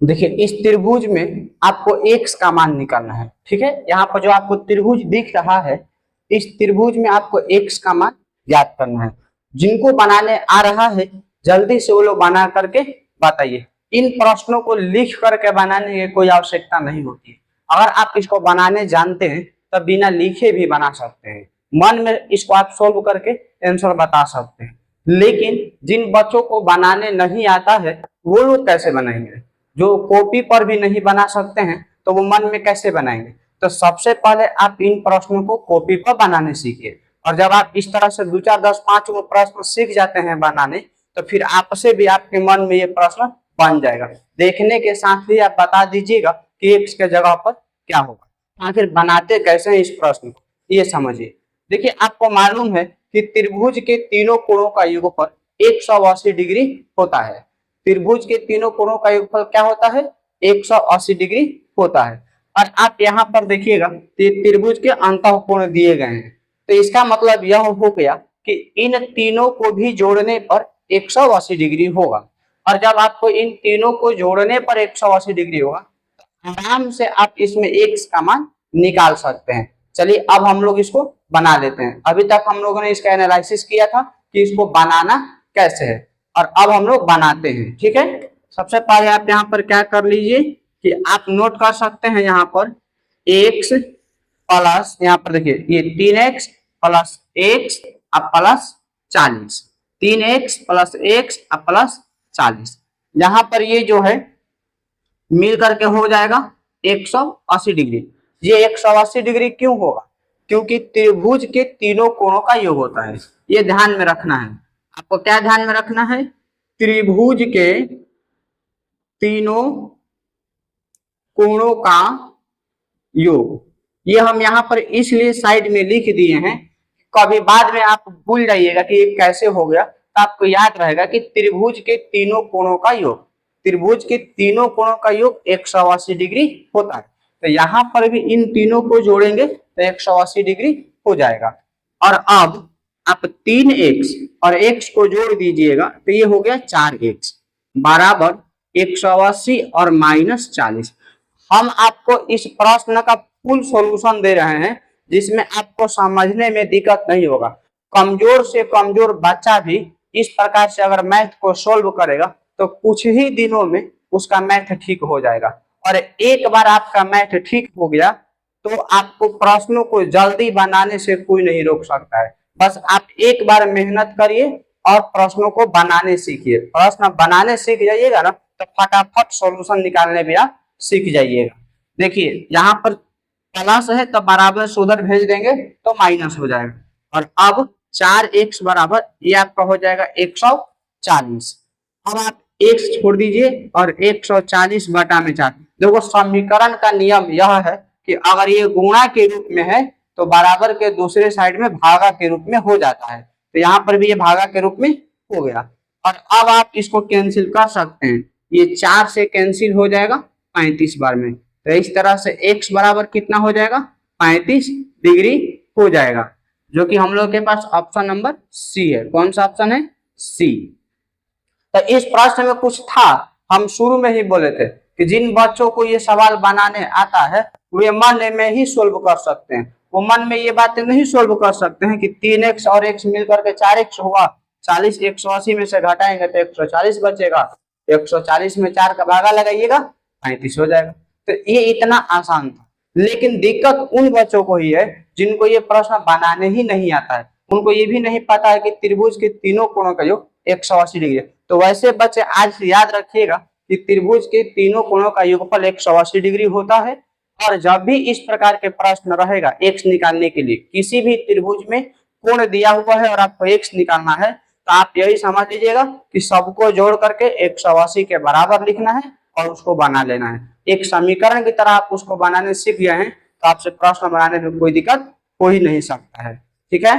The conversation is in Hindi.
देखिए इस त्रिभुज में आपको एक्स का मान निकालना है, ठीक है। यहाँ पर जो आपको त्रिभुज दिख रहा है, इस त्रिभुज में आपको एक्स का मान ज्ञात करना है। जिनको बनाने आ रहा है जल्दी से वो लोग बना करके बताइए। इन प्रश्नों को लिख करके बनाने की कोई आवश्यकता नहीं होती है। अगर आप इसको बनाने जानते हैं तो बिना लिखे भी बना सकते हैं, मन में इसको आप सोल्व करके आंसर बता सकते हैं। लेकिन जिन बच्चों को बनाने नहीं आता है वो लोग कैसे बनाएंगे? जो कॉपी पर भी नहीं बना सकते हैं तो वो मन में कैसे बनाएंगे? तो सबसे पहले आप इन प्रश्नों को कॉपी पर बनाने सीखिए, और जब आप इस तरह से 2 4 10 5 वो प्रश्न सीख जाते हैं बनाने, तो फिर आपसे भी आपके मन में ये प्रश्न बन जाएगा। देखने के साथ ही आप बता दीजिएगा कि एक्स के जगह पर क्या होगा। आखिर बनाते कैसे हैं इस प्रश्न को, ये समझिए। देखिए आपको मालूम है कि त्रिभुज के तीनों कोणों का योगफल 180 डिग्री होता है। त्रिभुज के तीनों कोणों का योगफल क्या होता है? 180 डिग्री होता है। और आप यहाँ पर देखिएगा त्रिभुज के अंतःकोण दिए गए हैं, तो इसका मतलब यह हो गया कि इन तीनों को भी जोड़ने पर 180 डिग्री होगा। और जब आपको इन तीनों को जोड़ने पर 180 डिग्री होगा तो आराम से आप इसमें एक्स का मान निकाल सकते हैं। चलिए अब हम लोग इसको बना लेते हैं। अभी तक हम लोगों ने इसका एनालिसिस किया था कि इसको बनाना कैसे है, और अब हम लोग बनाते हैं, ठीक है। सबसे पहले आप यहाँ पर क्या कर लीजिए कि आप नोट कर सकते हैं यहाँ पर x प्लस, यहाँ पर देखिए ये 3x प्लस x अब प्लस 40, 3x प्लस x अब प्लस 40। यहाँ पर ये जो है मिल करके हो जाएगा 180 डिग्री। ये 180 डिग्री क्यों होगा? क्योंकि त्रिभुज के तीनों कोणों का योग होता है। ये ध्यान में रखना है। आपको क्या ध्यान में रखना है? त्रिभुज के तीनों कोणों का योग। ये हम यहाँ पर इसलिए साइड में लिख दिए हैं, कभी बाद में आप भूल जाइएगा कि ये कैसे हो गया, तो आपको याद रहेगा कि त्रिभुज के तीनों कोणों का योग, त्रिभुज के तीनों कोणों का योग 180 डिग्री होता है। तो यहाँ पर भी इन तीनों को जोड़ेंगे तो 180 डिग्री हो जाएगा। और अब आप 3x और x को जोड़ दीजिएगा तो ये हो गया 4x बराबर 180 और -40। हम आपको इस प्रश्न का फुल सॉल्यूशन दे रहे हैं जिसमें आपको समझने में दिक्कत नहीं होगा। कमजोर से कमजोर बच्चा भी इस प्रकार से अगर मैथ को सोल्व करेगा तो कुछ ही दिनों में उसका मैथ ठीक हो जाएगा। और एक बार आपका मैथ ठीक हो गया तो आपको प्रश्नों को जल्दी बनाने से कोई नहीं रोक सकता है। बस आप एक बार मेहनत करिए और प्रश्नों को बनाने सीखिए। प्रश्न बनाने सीख जाइएगा ना तो फटाफट सॉल्यूशन निकालने भी आप सीख जाइएगा। देखिए यहाँ पर प्लस है तो बराबर से उधर भेज देंगे तो माइनस हो जाएगा। और अब 4x बराबर ये आपका हो जाएगा 140। अब आप x छोड़ दीजिए और 140 बटा में 4। देखो समीकरण का नियम यह है कि अगर ये गुणा के रूप में है तो बराबर के दूसरे साइड में भागा के रूप में हो जाता है। तो यहाँ पर भी ये भागा के रूप में हो गया। और अब आप इसको कैंसिल कर सकते हैं, ये 4 से कैंसिल हो जाएगा 35 बार में। तो इस तरह से x बराबर कितना हो जाएगा? 35 डिग्री हो जाएगा, जो कि हम लोग के पास ऑप्शन नंबर सी है। कौन सा ऑप्शन है? सी। तो इस प्रश्न में कुछ था, हम शुरू में ही बोले थे कि जिन बच्चों को ये सवाल बनाने आता है वे मन में ही सोल्व कर सकते हैं। वो मन में ये बातें नहीं सोल्व कर सकते हैं कि 3x और x मिलकर के 4x हुआ, 40 180 में से घटाएंगे तो 140 बचेगा, 140 में 4 का भागा लगाइएगा 35 हो जाएगा। तो ये इतना आसान था। लेकिन दिक्कत उन बच्चों को ही है जिनको ये प्रश्न बनाने ही नहीं आता है। उनको ये भी नहीं पता है कि त्रिभुज के तीनों कोणों का योग 180 डिग्री है। तो वैसे बच्चे आज से याद रखिएगा कि त्रिभुज के तीनों कोणों का योगफल 180 डिग्री होता है। और जब भी इस प्रकार के प्रश्न रहेगा x निकालने के लिए, किसी भी त्रिभुज में कोण दिया हुआ है और आपको x निकालना है, तो आप यही समझ लीजिएगा कि सबको जोड़ करके 180 के बराबर लिखना है और उसको बना लेना है। एक समीकरण की तरह आप उसको बनाने सीख गए हैं तो आपसे प्रश्न बनाने में कोई दिक्कत हो ही नहीं सकता है। ठीक है।